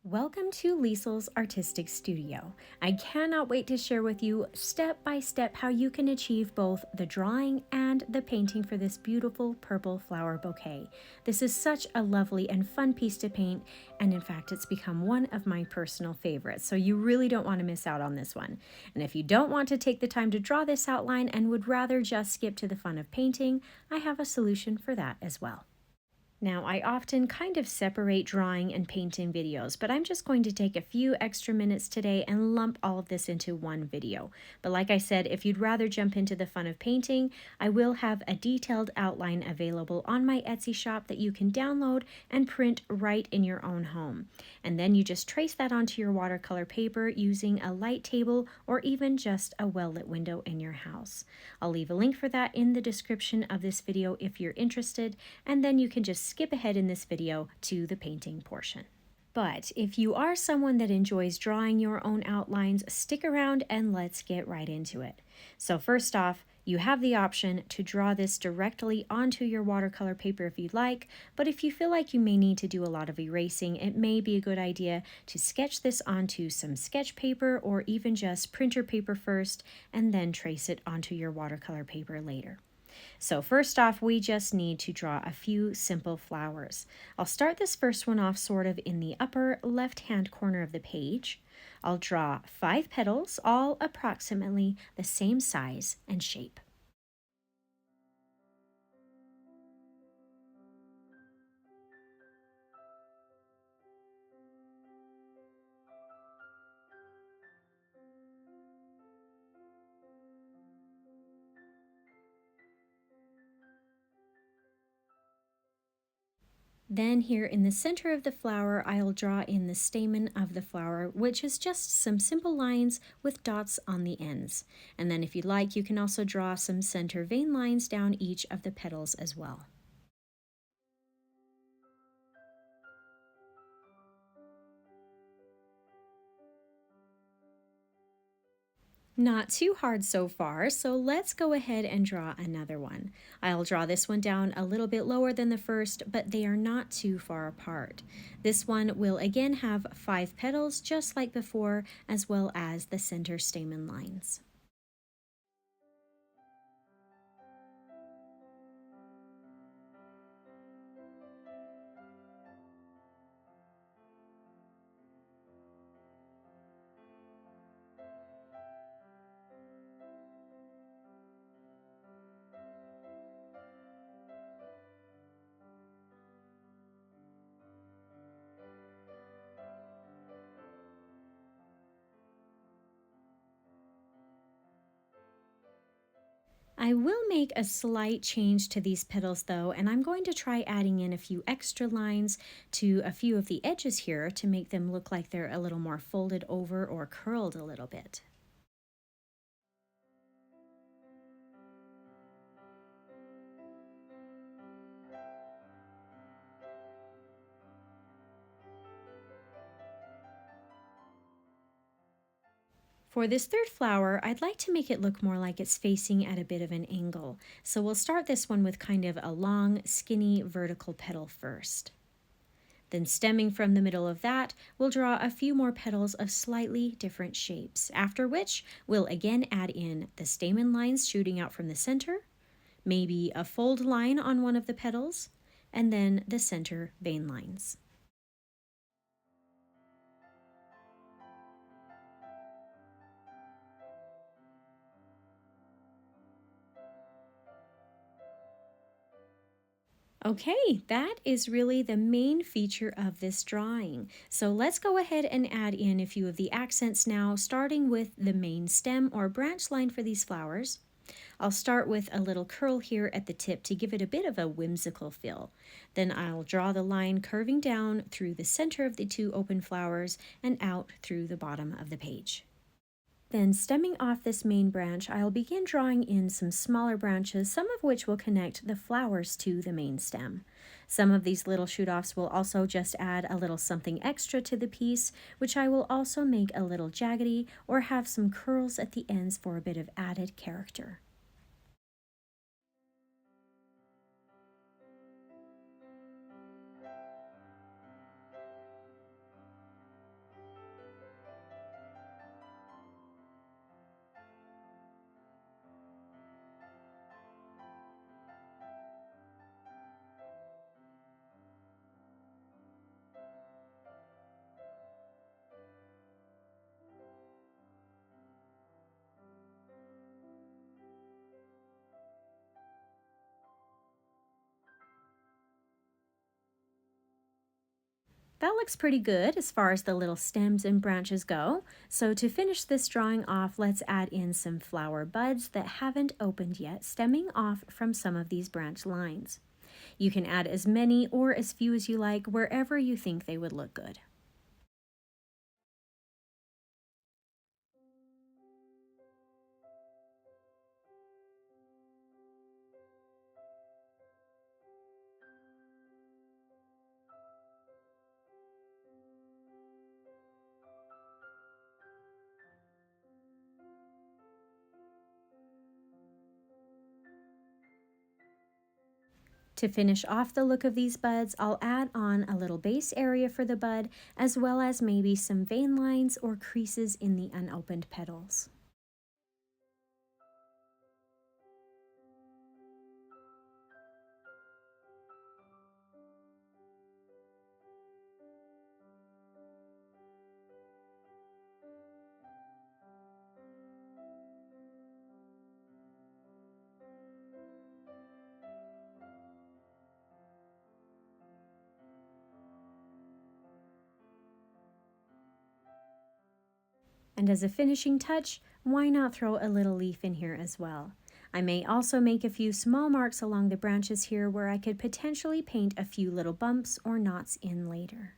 Welcome to Liesl's Artistic Studio. I cannot wait to share with you step by step how you can achieve both the drawing and the painting for this beautiful purple flower bouquet. This is such a lovely and fun piece to paint, and in fact it's become one of my personal favorites, so you really don't want to miss out on this one. And if you don't want to take the time to draw this outline and would rather just skip to the fun of painting, I have a solution for that as well. Now, I often kind of separate drawing and painting videos, but I'm just going to take a few extra minutes today and lump all of this into one video. But like I said, if you'd rather jump into the fun of painting, I will have a detailed outline available on my Etsy shop that you can download and print right in your own home. And then you just trace that onto your watercolor paper using a light table or even just a well-lit window in your house. I'll leave a link for that in the description of this video if you're interested, and then you can just skip ahead in this video to the painting portion. But if you are someone that enjoys drawing your own outlines, stick around and let's get right into it. So first off, you have the option to draw this directly onto your watercolor paper if you'd like, but if you feel like you may need to do a lot of erasing, it may be a good idea to sketch this onto some sketch paper or even just printer paper first and then trace it onto your watercolor paper later. So first off, we just need to draw a few simple flowers. I'll start this first one off sort of in the upper left-hand corner of the page. I'll draw 5 petals, all approximately the same size and shape. Then here in the center of the flower, I'll draw in the stamen of the flower, which is just some simple lines with dots on the ends. And then if you'd like, you can also draw some center vein lines down each of the petals as well. Not too hard so far, so let's go ahead and draw another one. I'll draw this one down a little bit lower than the first, but they are not too far apart. This one will again have 5 petals just like before, as well as the center stamen lines. I will make a slight change to these petals though, and I'm going to try adding in a few extra lines to a few of the edges here to make them look like they're a little more folded over or curled a little bit. For this third flower, I'd like to make it look more like it's facing at a bit of an angle. So we'll start this one with kind of a long, skinny, vertical petal first. Then stemming from the middle of that, we'll draw a few more petals of slightly different shapes, after which we'll again add in the stamen lines shooting out from the center, maybe a fold line on one of the petals, and then the center vein lines. Okay, that is really the main feature of this drawing. So let's go ahead and add in a few of the accents now, starting with the main stem or branch line for these flowers. I'll start with a little curl here at the tip to give it a bit of a whimsical feel. Then I'll draw the line curving down through the center of the 2 open flowers and out through the bottom of the page. Then stemming off this main branch, I'll begin drawing in some smaller branches, some of which will connect the flowers to the main stem. Some of these little shoot-offs will also just add a little something extra to the piece, which I will also make a little jaggedy or have some curls at the ends for a bit of added character. That looks pretty good as far as the little stems and branches go. So to finish this drawing off, let's add in some flower buds that haven't opened yet, stemming off from some of these branch lines. You can add as many or as few as you like, wherever you think they would look good. To finish off the look of these buds, I'll add on a little base area for the bud, as well as maybe some vein lines or creases in the unopened petals. And as a finishing touch, why not throw a little leaf in here as well? I may also make a few small marks along the branches here where I could potentially paint a few little bumps or knots in later.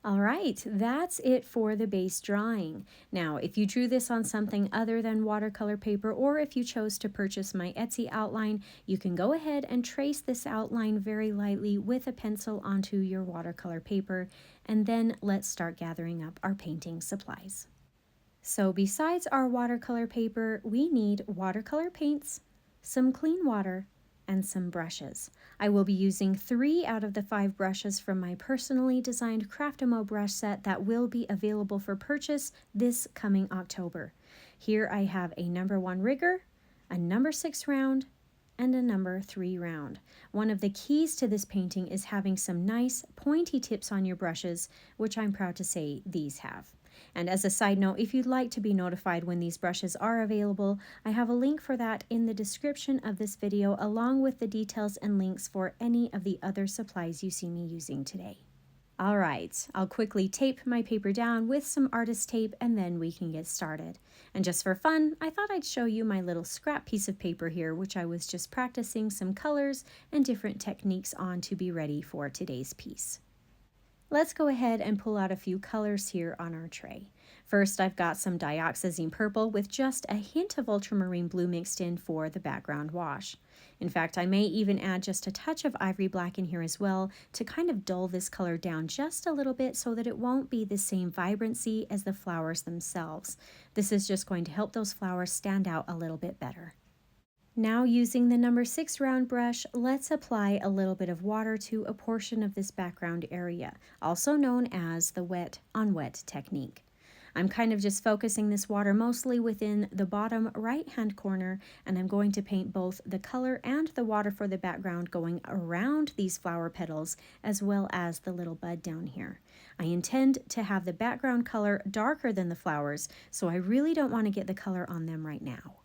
All right, that's it for the base drawing. Now, if you drew this on something other than watercolor paper, or if you chose to purchase my Etsy outline, you can go ahead and trace this outline very lightly with a pencil onto your watercolor paper, and then let's start gathering up our painting supplies. So besides our watercolor paper, we need watercolor paints, some clean water, and some brushes. I will be using 3 out of the 5 brushes from my personally designed Craftamo brush set that will be available for purchase this coming October. Here I have a number 1 rigger, a number 6 round, and a number 3 round. One of the keys to this painting is having some nice pointy tips on your brushes, which I'm proud to say these have. And as a side note, if you'd like to be notified when these brushes are available, I have a link for that in the description of this video, along with the details and links for any of the other supplies you see me using today. All right, I'll quickly tape my paper down with some artist tape and then we can get started. And just for fun, I thought I'd show you my little scrap piece of paper here, which I was just practicing some colors and different techniques on to be ready for today's piece. Let's go ahead and pull out a few colors here on our tray. First, I've got some Dioxazine purple with just a hint of ultramarine blue mixed in for the background wash. In fact, I may even add just a touch of ivory black in here as well to kind of dull this color down just a little bit so that it won't be the same vibrancy as the flowers themselves. This is just going to help those flowers stand out a little bit better. Now using the number 6 round brush, let's apply a little bit of water to a portion of this background area, also known as the wet on wet technique. I'm kind of just focusing this water mostly within the bottom right hand corner, and I'm going to paint both the color and the water for the background going around these flower petals as well as the little bud down here. I intend to have the background color darker than the flowers, so I really don't want to get the color on them right now.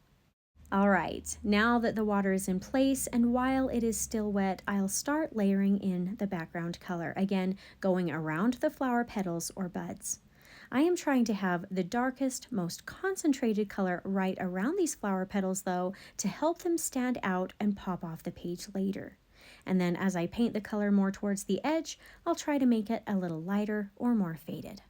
All right, now that the water is in place and while it is still wet, I'll start layering in the background color, again going around the flower petals or buds. I am trying to have the darkest, most concentrated color right around these flower petals though, to help them stand out and pop off the page later. And then as I paint the color more towards the edge, I'll try to make it a little lighter or more faded.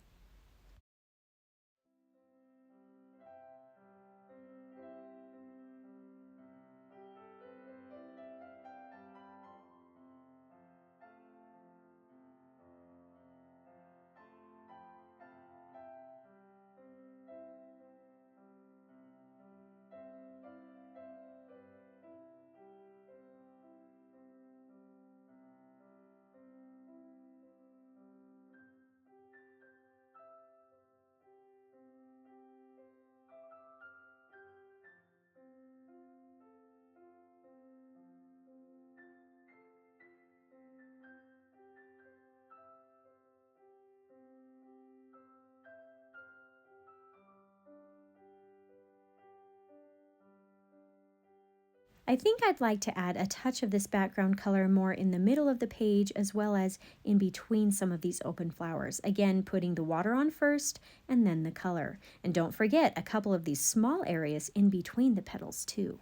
I think I'd like to add a touch of this background color more in the middle of the page as well as in between some of these open flowers. Again, putting the water on first and then the color. And don't forget a couple of these small areas in between the petals too.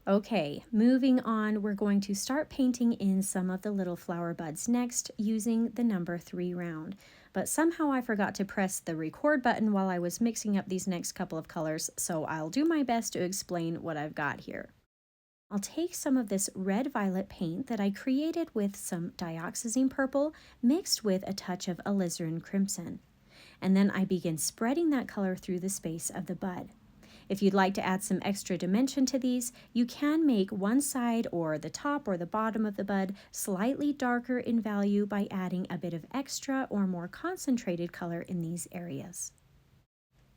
Okay, moving on, we're going to start painting in some of the little flower buds next using the number 3 round. But somehow I forgot to press the record button while I was mixing up these next couple of colors, so I'll do my best to explain what I've got here. I'll take some of this red-violet paint that I created with some dioxazine purple mixed with a touch of alizarin crimson. And then I begin spreading that color through the space of the bud. If you'd like to add some extra dimension to these, you can make one side or the top or the bottom of the bud slightly darker in value by adding a bit of extra or more concentrated color in these areas.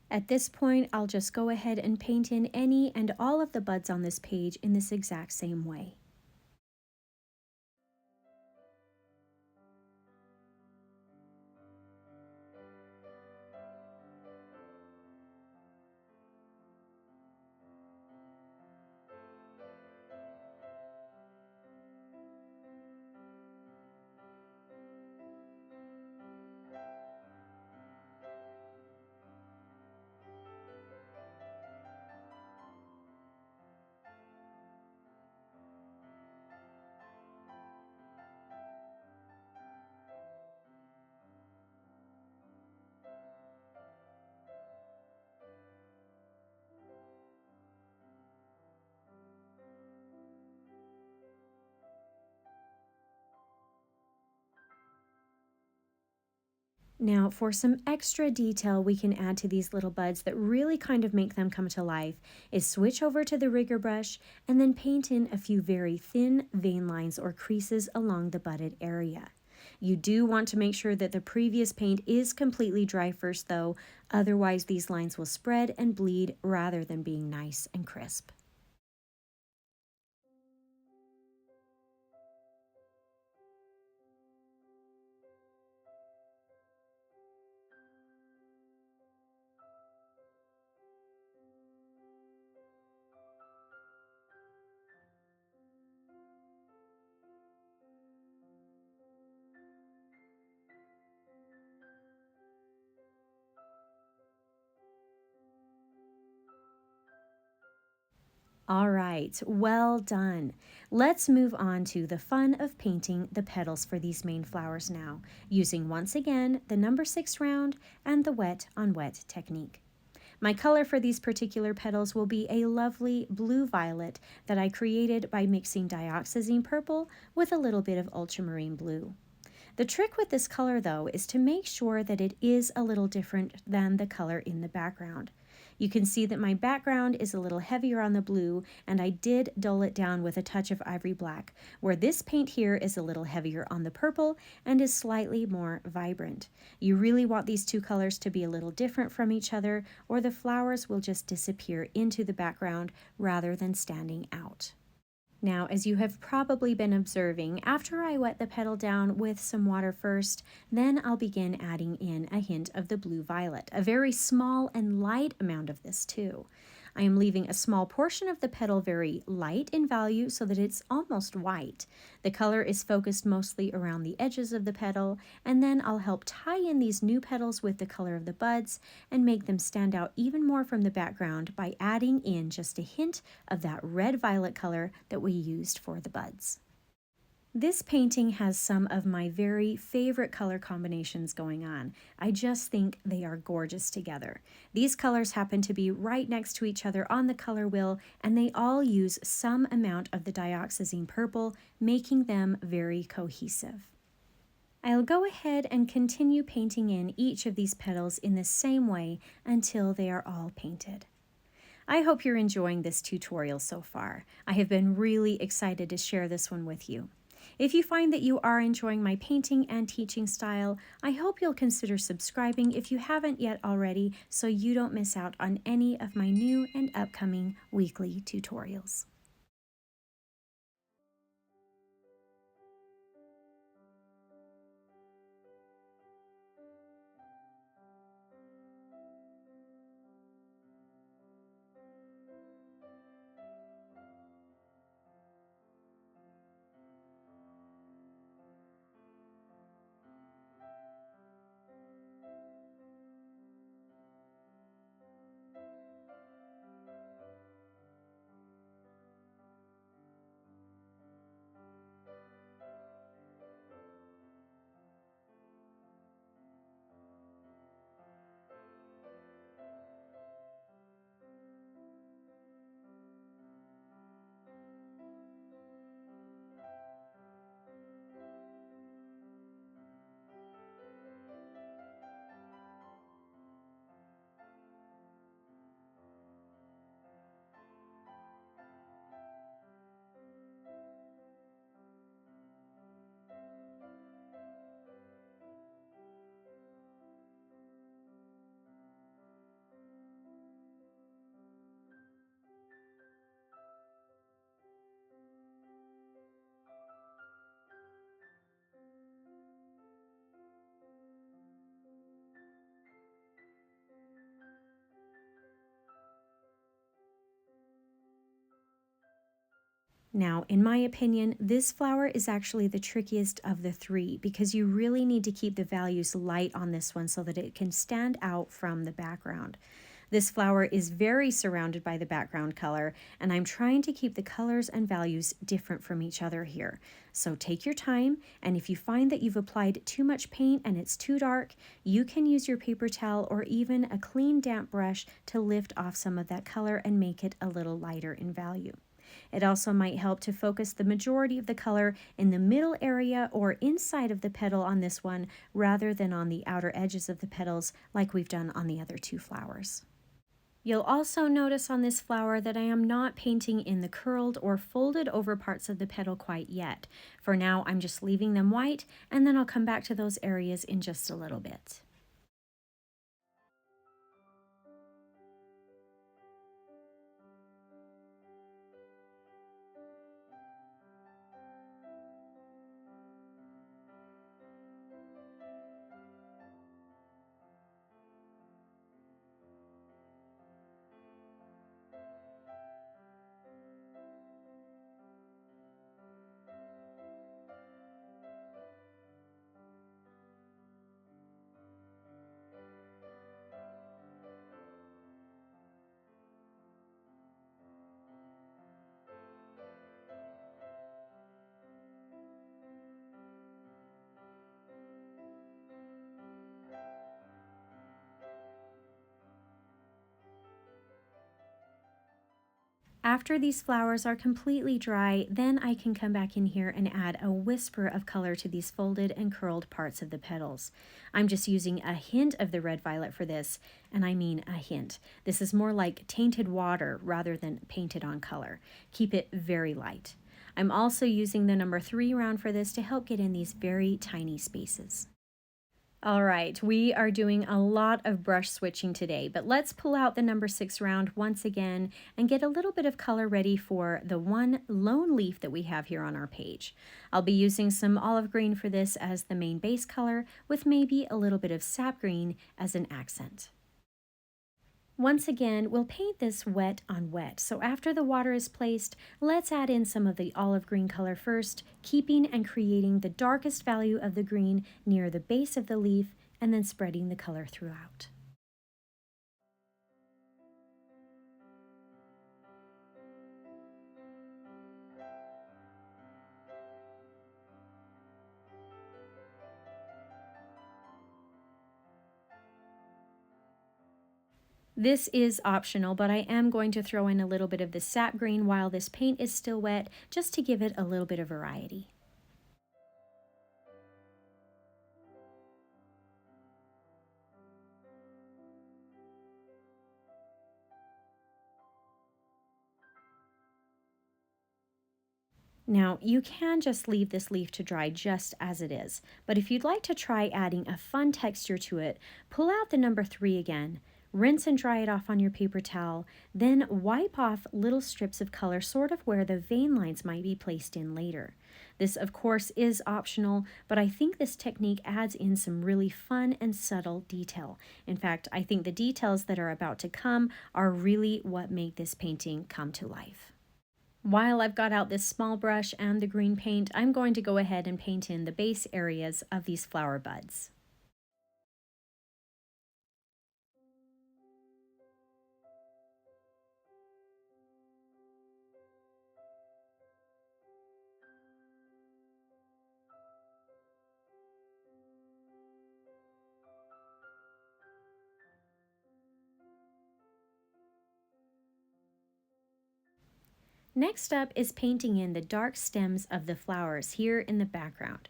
At this point, I'll just go ahead and paint in any and all of the buds on this page in this exact same way. Now, for some extra detail we can add to these little buds that really kind of make them come to life is switch over to the rigger brush and then paint in a few very thin vein lines or creases along the budded area. You do want to make sure that the previous paint is completely dry first though, otherwise these lines will spread and bleed rather than being nice and crisp. All right, well done. Let's move on to the fun of painting the petals for these main flowers now, using once again the number 6 round and the wet on wet technique. My color for these particular petals will be a lovely blue-violet that I created by mixing dioxazine purple with a little bit of ultramarine blue. The trick with this color though is to make sure that it is a little different than the color in the background. You can see that my background is a little heavier on the blue and I did dull it down with a touch of ivory black, where this paint here is a little heavier on the purple and is slightly more vibrant. You really want these two colors to be a little different from each other or the flowers will just disappear into the background rather than standing out. Now, as you have probably been observing, after I wet the petal down with some water first, then I'll begin adding in a hint of the blue-violet, a very small and light amount of this too. I am leaving a small portion of the petal very light in value so that it's almost white. The color is focused mostly around the edges of the petal, and then I'll help tie in these new petals with the color of the buds and make them stand out even more from the background by adding in just a hint of that red-violet color that we used for the buds. This painting has some of my very favorite color combinations going on. I just think they are gorgeous together. These colors happen to be right next to each other on the color wheel, and they all use some amount of the dioxazine purple, making them very cohesive. I'll go ahead and continue painting in each of these petals in the same way until they are all painted. I hope you're enjoying this tutorial so far. I have been really excited to share this one with you. If you find that you are enjoying my painting and teaching style, I hope you'll consider subscribing if you haven't yet already so you don't miss out on any of my new and upcoming weekly tutorials. Now, in my opinion, this flower is actually the trickiest of the three because you really need to keep the values light on this one so that it can stand out from the background. This flower is very surrounded by the background color, and I'm trying to keep the colors and values different from each other here. So take your time, and if you find that you've applied too much paint and it's too dark, you can use your paper towel or even a clean damp brush to lift off some of that color and make it a little lighter in value. It also might help to focus the majority of the color in the middle area or inside of the petal on this one rather than on the outer edges of the petals like we've done on the other two flowers. You'll also notice on this flower that I am not painting in the curled or folded over parts of the petal quite yet. For now, I'm just leaving them white, and then I'll come back to those areas in just a little bit. After these flowers are completely dry, then I can come back in here and add a whisper of color to these folded and curled parts of the petals. I'm just using a hint of the red violet for this, and I mean a hint. This is more like tainted water rather than painted on color. Keep it very light. I'm also using the number 3 round for this to help get in these very tiny spaces. All right, we are doing a lot of brush switching today, but let's pull out the number 6 round once again and get a little bit of color ready for the one lone leaf that we have here on our page. I'll be using some olive green for this as the main base color, with maybe a little bit of sap green as an accent. Once again, we'll paint this wet on wet. So after the water is placed, let's add in some of the olive green color first, keeping and creating the darkest value of the green near the base of the leaf, and then spreading the color throughout. This is optional, but I am going to throw in a little bit of the sap green while this paint is still wet, just to give it a little bit of variety. Now, you can just leave this leaf to dry just as it is, but if you'd like to try adding a fun texture to it, pull out the number 3 again, rinse and dry it off on your paper towel, then wipe off little strips of color sort of where the vein lines might be placed in later. This, of course, is optional, but I think this technique adds in some really fun and subtle detail. In fact, I think the details that are about to come are really what make this painting come to life. While I've got out this small brush and the green paint, I'm going to go ahead and paint in the base areas of these flower buds. Next up is painting in the dark stems of the flowers here in the background.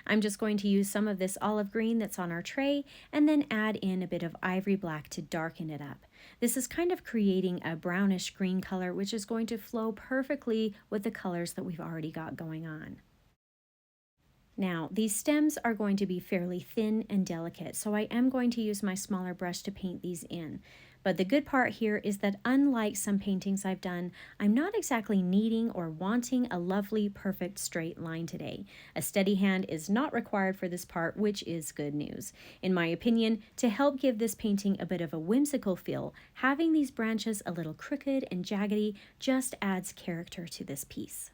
I'm just going to use some of this olive green that's on our tray and then add in a bit of ivory black to darken it up. This is kind of creating a brownish green color, which is going to flow perfectly with the colors that we've already got going on. Now, these stems are going to be fairly thin and delicate, so I am going to use my smaller brush to paint these in. But the good part here is that unlike some paintings I've done, I'm not exactly needing or wanting a lovely, perfect straight line today. A steady hand is not required for this part, which is good news. In my opinion, to help give this painting a bit of a whimsical feel, having these branches a little crooked and jaggedy just adds character to this piece.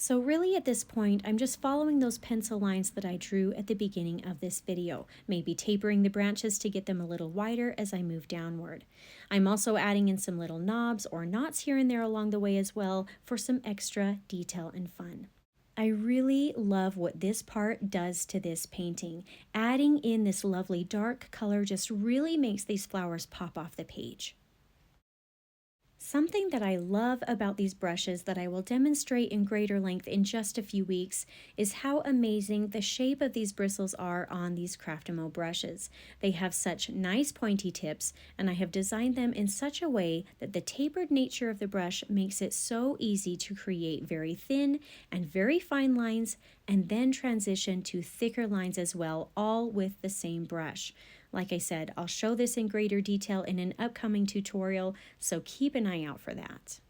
So really at this point, I'm just following those pencil lines that I drew at the beginning of this video, maybe tapering the branches to get them a little wider as I move downward. I'm also adding in some little knobs or knots here and there along the way as well for some extra detail and fun. I really love what this part does to this painting. Adding in this lovely dark color just really makes these flowers pop off the page. Something that I love about these brushes that I will demonstrate in greater length in just a few weeks is how amazing the shape of these bristles are on these Craftimo brushes. They have such nice pointy tips, and I have designed them in such a way that the tapered nature of the brush makes it so easy to create very thin and very fine lines and then transition to thicker lines as well, all with the same brush. Like I said, I'll show this in greater detail in an upcoming tutorial, so keep an eye out for that.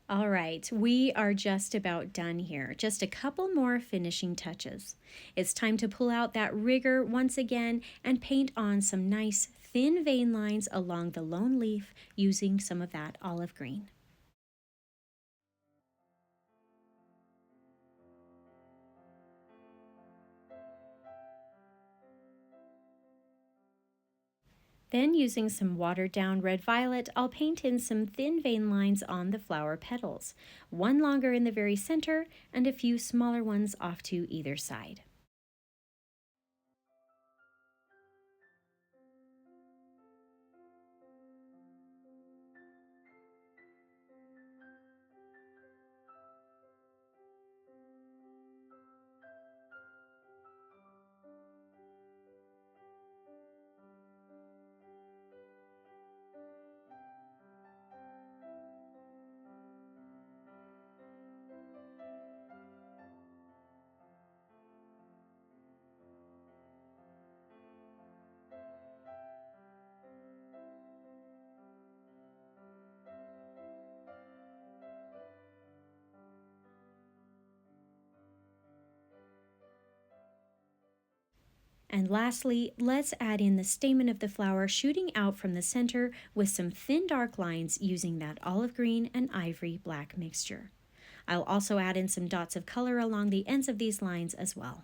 All right, we are just about done here. Just a couple more finishing touches. It's time to pull out that rigger once again and paint on some nice thin vein lines along the lone leaf using some of that olive green. Then, using some watered down red violet, I'll paint in some thin vein lines on the flower petals, one longer in the very center and a few smaller ones off to either side. And lastly, let's add in the stamen of the flower shooting out from the center with some thin dark lines using that olive green and ivory black mixture. I'll also add in some dots of color along the ends of these lines as well.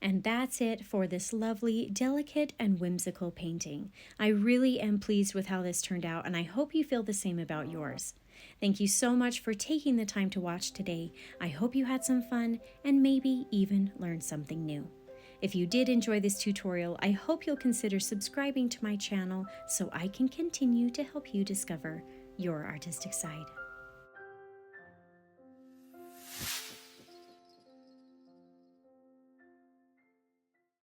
And that's it for this lovely, delicate, and whimsical painting. I really am pleased with how this turned out, and I hope you feel the same about yours. Thank you so much for taking the time to watch today. I hope you had some fun and maybe even learned something new. If you did enjoy this tutorial, I hope you'll consider subscribing to my channel so I can continue to help you discover your artistic side.